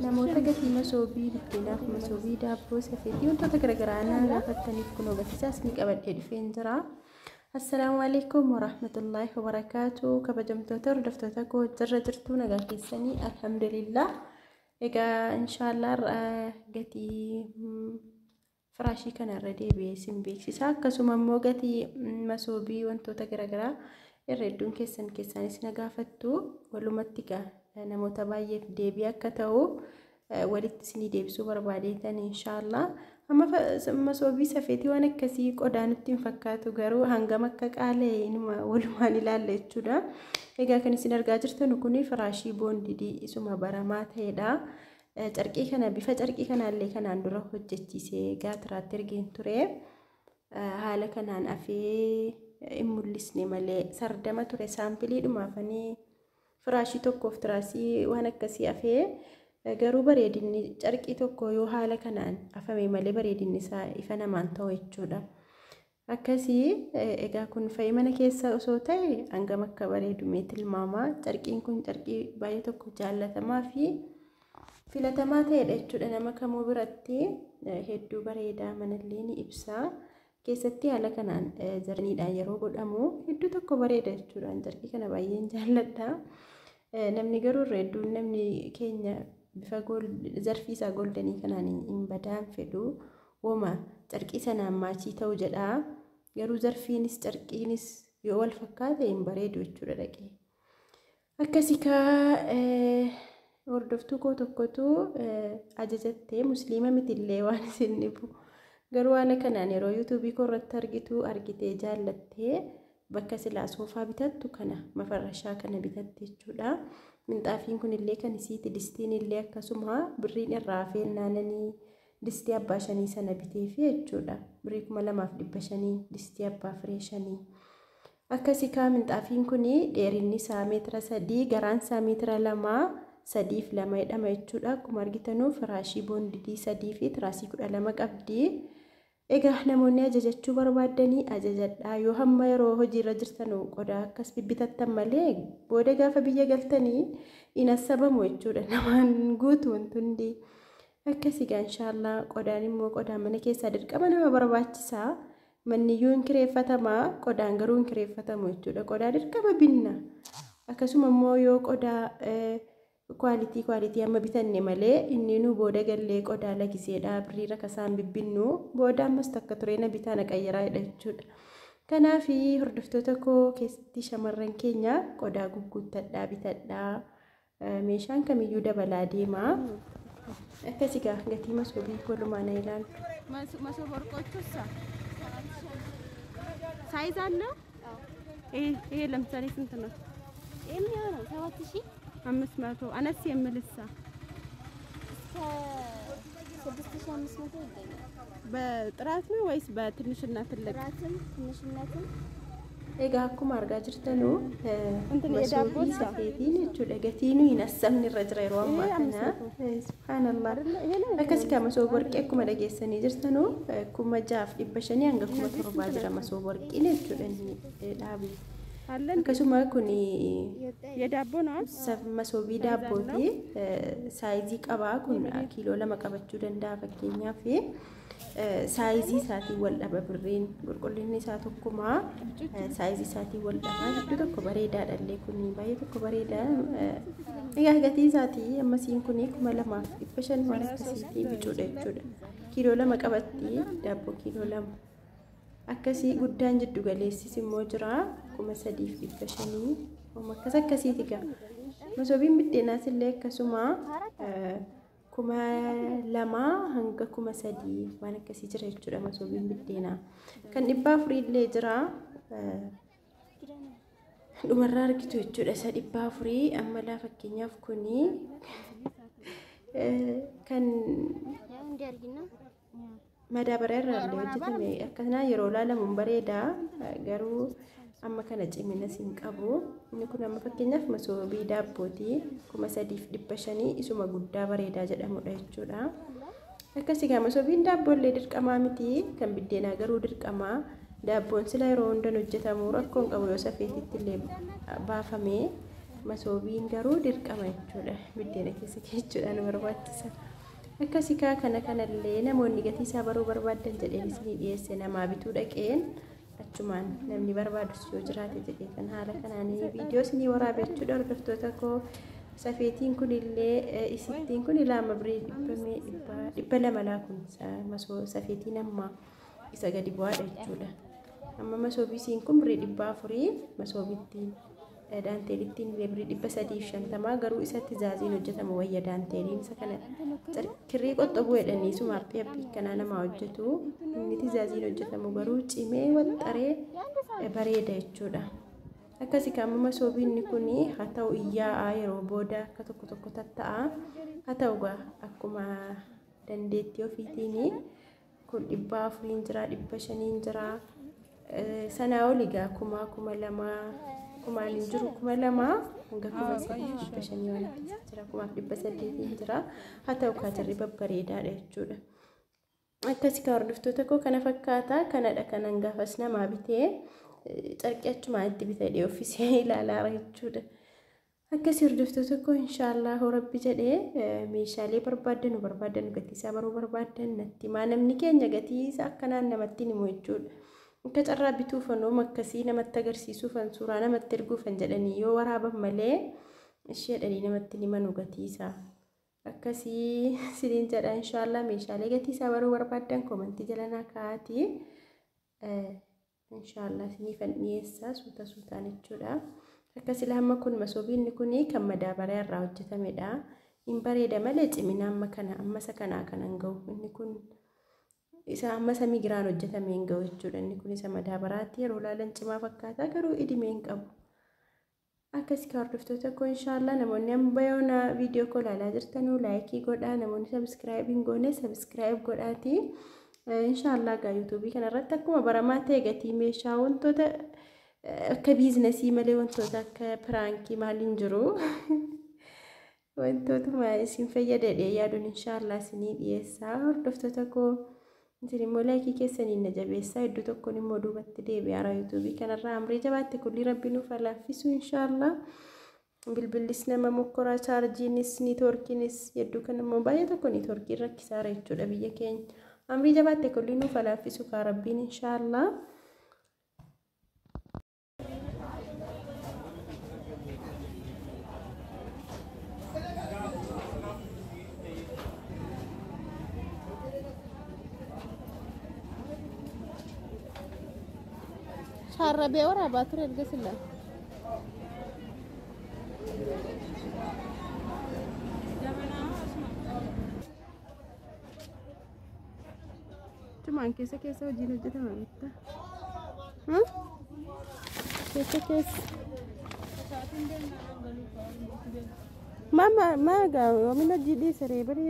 namoota gatii masoobii biddeenaaf masoobii daabboo safeetii wantoota garaagaraa naa gaafataniif kunoo gatiisaas ni qabadhee dhufeen jira. Assalaamu alaikum warahmatullaahi wabarakaatu. Kabajamtoota hordoftoota koo jirra jirtu nagaa keessanii alhamdulillah. Egaa inshaallah gatii firaashii kanarra deebi'ee isin beeksisa. Akkasuma immoo gatii masoobii wantoota garaagaraa irra hedduun keessaanis na gaafattu. Walumatti namoota baay'eef deebii akka ta'u walitti isinii deebisuu barbaadeetan inshaallah. Amma masoobii safeetii waan akkasii qodaa nutti hin fakkaatu garuu hangam akka qaala'e inuma walumaan ilaalla jechuudha. Egaa kan isin argaa jirtan kun firaashii boondidii isuma baramaa ta'edha. Carqii kana bifa carqii kanaallee kanaan dura hojjechiisee gaatiraatti ergeen ture. Haala kanaan afee hin mul'isne malee sardama ture saampiliidhumaafanii firaashii tokkoof tiraasii waan akkasii afee garuu bareedinni carqii tokko yoo haala kanaan afame malee bareedinni isaa ifa namaan ta'u jechuudha. Akkasii egaa kun fa'i mana keessa osoo ta'e hangam akka bareedu mee tilmaamaa. Carqiin kun carqii baay'ee tokko jaallatamaa fi filatamaa ta'edha jechuudha. Nama kamuu biratti hedduu bareedaa manallee ni ibsa. Keessatti haala kanaan zarniidhaan yeroo godhamu hedduu tokko bareeda jechuudha. Carqii kana baay'een jaalladha. Namni garuu irra hedduun namni keenya bifa zarfii isaa goldanii kanaan hin badaan fedhu. Wooma carqii sanaan maachii ta'u jedha. Garuu zarfiinis carqiinis yoo wal fakkaate hin bareedu jechuudha dhaqee. Akkasii hordoftuu koo tokkotu ajajattee musliima mitillee waan isin dhibu. Garuu haala kanaan yeroo yuutuubii koo irratti argitu argitee jaallattee bakka silaa soofaa bitattu kana mafarrashaa kana bitatte jechuudha. Minxaafiin kunillee kan isiiti, distiin illee akkasuma birriin irraa fe'innaananii distii abbaa shanii sana biteefi jechuudha. Birrii 2500 distii abbaa firee shanii. Akkasii minxaafiin kuni dheerinni isaa meetira 3, garaan isaa meetira 2, 3 fi 2 jedhama jechuudha. Akkuma argitanu firaashii boondidii 3 fi tiraasii 12 qabdi. Egaa namoonni ajajachuu barbaadanii ajajadhaa. Yoo hamma yeroo hojiirra jirtanu qodaa akkas bibbitattan malee booda gaafa biyya galtanii hin assabamu jechuudha. Namaan guutu wanti hundi akkasii inshaallah. Qodaan immoo qodaan mana keessaa dirqama nama barbaachisaa. Manniyyuu hin kireeffatamaa, qodaan garuu hin kireeffatamu jechuudha. Qodaa dirqama binna. Akkasuma immoo yoo qodaa kwaalitii amma bitanne malee inni nu booda gallee qodaa lagiseedha birrii rakasaan bibbinnu booda ammas takka ture na bitaa na qayyaraadha jechuudha. Kanaaf hordoftoota koo keessatti shamarran keenya qodaa gugguuttadhaa bitadhaa. Meeshaan kamiyyuu dabalaa deema. Akkasii gatii masoobii walumaan ilaalu. Masoob ወርቆቹሳ ሳይዝ አለው? ይሄ ለምሳሌ ስንት ነው? የሚሆነው 7500 አነስ የምልሳ እስከ 6500 ይገኛል። በጥራት ነው ወይስ በትንሽና ትልቅ? ጥራትም ትንሽነትም Egaa akkuma argaa jirtanu የዳቦ safeetiin jechuudha. Gatiin hin assamne irra jira yeroo ammaa kana. Subhaanallah. Akkasii masoob warqii akkuma dhageessanii jirtanu 6500 hanga 7000 jira masoob warqiin jechuudha inni dhaabi. Akkasuma kun የዳቦ ነው። masoobii daabbooti. Saayizii qabaa kun kiiloo 2 qabachuu danda'a fakkeenyaaf. Saayizii isaatiin wal dhaba birriin qulqullinni isaa tokkuma saayizii isaatiin wal dhaba hedduu tokko bareedaadha illee kun baay'ee tokko bareeda. Egaa gatii isaatii ammasiin kun 2500 waan akkasiitii bicuudha jechuudha. Kiiloo 2 qabatti daabboo kiiloo 2. Akkasii guddaan jiddu galeessis immoo jira 3500 akkas akkasiiti gaa. Masoobiin biddeenaas illee akkasuma 2000 hanga 3000 waan akkasii jira jechuudha masoobiin biddeenaa. Kan 400 illee jira. Dhumarraa argitu jechuudha isa 400 amma laa fakkeenyaaf kuni kan madaabaraa irraa illee hojjetame akkana yeroo ilaalamu bareeda garuu amma kana cimina hin qabu. Inni kun amma fakkeenyaaf masoobii daabbooti 3500 isuma guddaa bareedaa jedhamudha jechuudha. Akkasii masoobiin daabboollee dirqamaa miti kan biddeenaa garuu dirqamaa. Daabboon sila yeroo hundan hojjetamu rakkoon qabu yoo safeetitti illee baafame masoobiin garuu dirqama jechuudha. Biddeena keessa keechuudhaan barbaachisa. Akkasii kanallee namoonni gatii isaa baruu barbaadan jedheen isinii dhiyeesse namaa bituu dhaqeen achumaan namni barbaadus yoo jiraate jedhee kan haala kanaanii viidiyoo isinii waraabe jechuudha. Hordoftoota koo safeetiin kunillee isittiin kun ilaama birii 200 laakun safeetiin amma isa gadi bu'aadha jechuudha. Amma masoobiin kun birii 400 masoobittiin daanteelittiin birii 350 garuu isatti zaaziin hojjetamu wayya daanteeliin isa kana kirrii qoxxobuu jedhanii sumaappii abbii kanaa namaa hojjetu inni zaaziin hojjetamu garuu cimee waxxaree bareeda jechuudha. Akkasii amma masoobiin kun haa ta'u iyyaa'aa yeroo booda akka tokko tatta'a haa ta'u akkuma dandeettii ofiitiin kun 400 jira 500 jira sanaa olii gaa 2,000 kumaan hin jiru 2,000 hanga 500 waan jira 800 jira haa ta'u kaatirri babbareedaadha jechuudha. Akkasii hordoftoota koo kana fakkaata kanadha kanan gaafas namaa bitee carqii achumaan itti bitadhee ofiisee ilaalaa jechuudha. Akkasii hordoftoota koo inshaallah rabbi jedhee meeshaalee barbaadan gatii isaa baruu barbaadan natti maa namni keenya gatii isaa akkanaan namatti himu jechuudha. Akka carraa bituuf anooma akkasii namatti agarsiisuuf suuraa namatti erguuf jedhanii yoo waraaban malee isheedhanii namatti himan gatii isaa. Akkasii siniin jedha inshaallah meeshaalee gatii isaa baruu barbaadan komentii jala naa kaa'aatii inshaallah siniifan dhiyeessaa suutaan jechuudha. Akkasii hamma kun masoobiin kun kan madaabaraa irraa hojjetamedha. Hin bareeda malee cimina amma isa kanaa kanan ga'u inni kun isa amma samii giraan hojjetame hin ga'u jechuudha. Inni kun isa madaabaraatti yeroo ilaalan cimaa fakkaata garuu idimee hin qabu. Akkasii hordoftoota koo inshaallah namoonni amma yoona viidiyoo koo ilaalaa jirtanuu laayikii godhaa namoonni sabiskiraayib hin goone sabiskiraayib godhaatii. Inshaallah gaa yuutuubii kanarratti akkuma baramaa ta'e gatii meeshaa wantoota akka biizinasii malee wantoota akka piraankii maaliin jiru wantootuma isin fayyadadhee yaaduun inshaallah isinii dhiyeessaa. Hordoftoota koo isin immoo laayikii keessaniin na jabeessaa iddoo tokkoon immoo duubatti deebi'aa yuutuubii kanarraa amrii jabaatte kulli rabbi nuuf laaffisu inshaallah. Bilbilis nama mokkoraa chaarjiinis niitoorkiinis hedduu kan immoo baay'ee tokko niitoorkiin rakkisaara jechuudha biyya keenya. Amrii jabaatte kulli nuuf laaffisu kaa rabbiin inshaallah. Sharrabe ora batur ergasilla. Cuman keessa hojiin hojjetama bitta. Keessa. Mama maga omina jidi sare bari.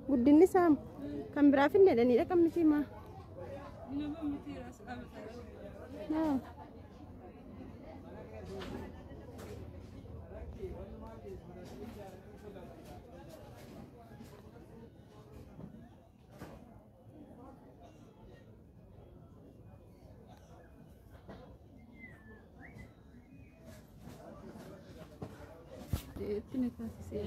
Guddinni sam kan biraa finne dani dhaqamni sima. No. Tiene casi